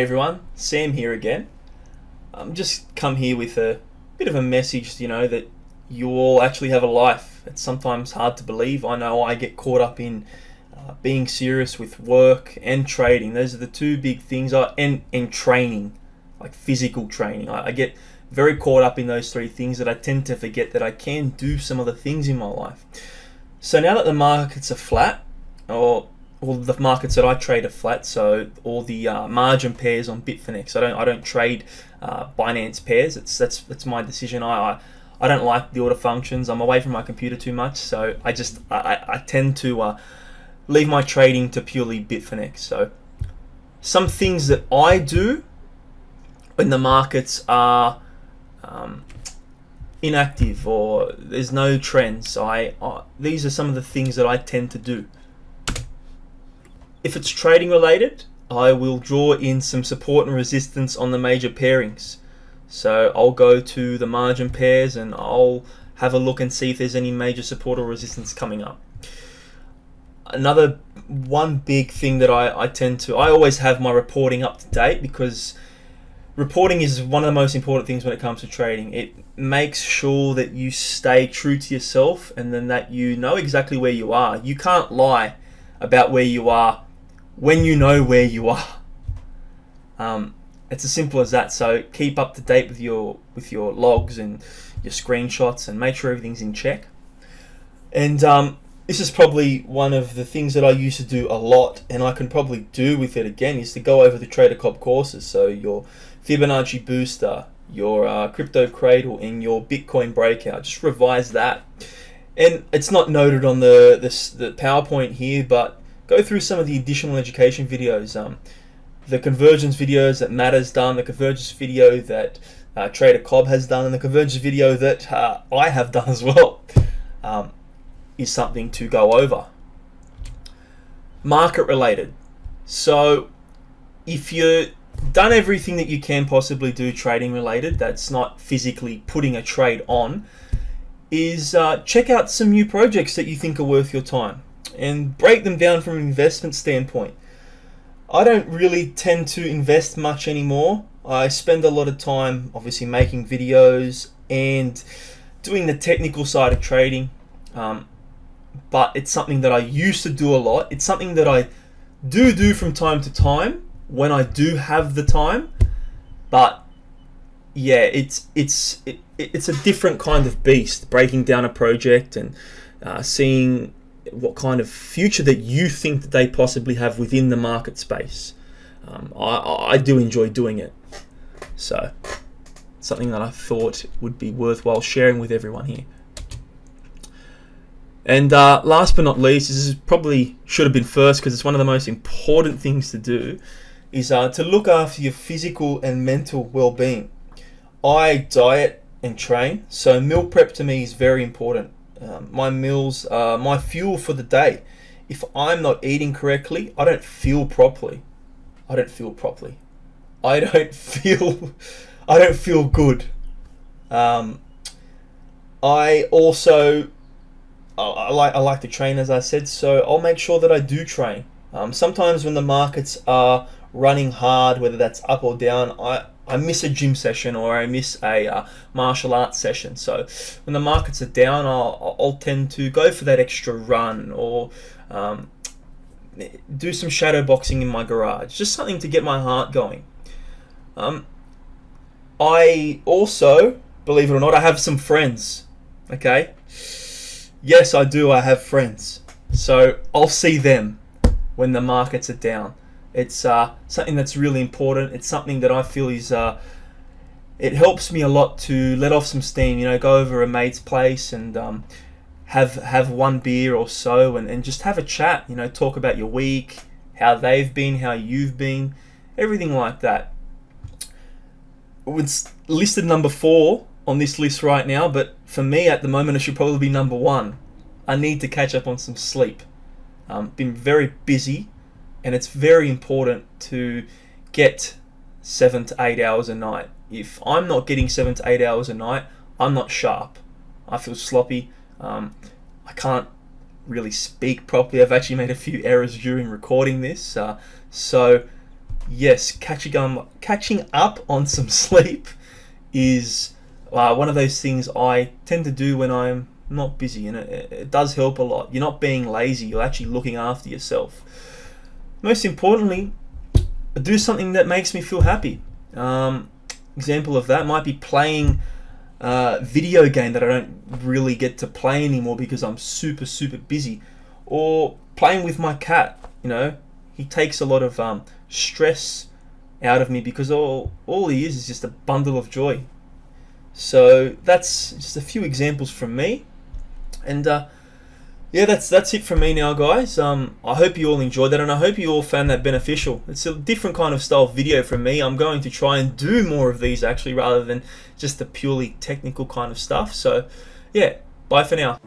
everyone, Sam here again. I'm just come here with a bit of a message, that you all actually have a life. It's sometimes hard to believe. I know I get caught up in being serious with work and trading. Those are the two big things. And training, like physical training. I get very caught up in those three things that I tend to forget that I can do some other things in my life. So now that the markets are flat, or the markets that I trade are flat, so all the margin pairs on Bitfinex. I don't trade Binance pairs. That's my decision. I don't like the order functions. I'm away from my computer too much, so I tend to leave my trading to purely Bitfinex. So some things that I do when the markets are inactive or there's no trends, these are some of the things that I tend to do. If it's trading related, I will draw in some support and resistance on the major pairings. So I'll go to the margin pairs and I'll have a look and see if there's any major support or resistance coming up. Another one big thing that I always have my reporting up to date, because reporting is one of the most important things when it comes to trading. It makes sure that you stay true to yourself and then that you know exactly where you are. You can't lie about where you are when you know where you are. It's as simple as that. So keep up to date with your logs and your screenshots and make sure everything's in check. And this is probably one of the things that I used to do a lot, and I can probably do with it again, is to go over the Trader Cobb courses. So your Fibonacci booster, your crypto cradle, and your Bitcoin breakout. Just revise that. And it's not noted on the PowerPoint here, but go through some of the additional education videos. The Convergence videos that Matt has done, the Convergence video that Trader Cobb has done, and the Convergence video that I have done as well, is something to go over. Market related. So if you've done everything that you can possibly do trading related, that's not physically putting a trade on, is check out some new projects that you think are worth your time and break them down from an investment standpoint. I don't really tend to invest much anymore. I spend a lot of time obviously making videos and doing the technical side of trading, but it's something that I used to do a lot. It's something that I do from time to time when I do have the time, but yeah, it's a different kind of beast, breaking down a project and seeing what kind of future that you think that they possibly have within the market space. I do enjoy doing it, so something that I thought would be worthwhile sharing with everyone here. And last but not least, this is probably should have been first because it's one of the most important things to do, is to look after your physical and mental well-being. I diet and train, so meal prep to me is very important. My meals are my fuel for the day. If I'm not eating correctly, I don't feel properly. I don't feel good. I like to train, as I said, so I'll make sure that I do train. Sometimes when the markets are running hard, whether that's up or down, I miss a gym session or I miss a martial arts session. So when the markets are down, I'll tend to go for that extra run or do some shadow boxing in my garage. Just something to get my heart going. I also, believe it or not, I have some friends. Okay? Yes, I do. I have friends. So I'll see them when the markets are down. It's something that's really important. It's something that I feel is it helps me a lot to let off some steam. Go over a mate's place and have one beer or so and just have a chat. Talk about your week, how they've been, how you've been, everything like that. It's listed number 4 on this list right now, but for me at the moment it should probably be number 1. I need to catch up on some sleep. Been very busy, and it's very important to get 7 to 8 hours a night. If I'm not getting 7 to 8 hours a night, I'm not sharp. I feel sloppy. I can't really speak properly. I've actually made a few errors during recording this. So yes, catching up on some sleep is one of those things I tend to do when I'm not busy, and it does help a lot. You're not being lazy, you're actually looking after yourself. Most importantly, do something that makes me feel happy. Example of that might be playing a video game that I don't really get to play anymore because I'm super busy, or playing with my cat. He takes a lot of stress out of me because all he is just a bundle of joy. So that's just a few examples from me, and that's it from me now, guys. I hope you all enjoyed that, and I hope you all found that beneficial. It's a different kind of style video from me. I'm going to try and do more of these actually, rather than just the purely technical kind of stuff. So yeah, bye for now.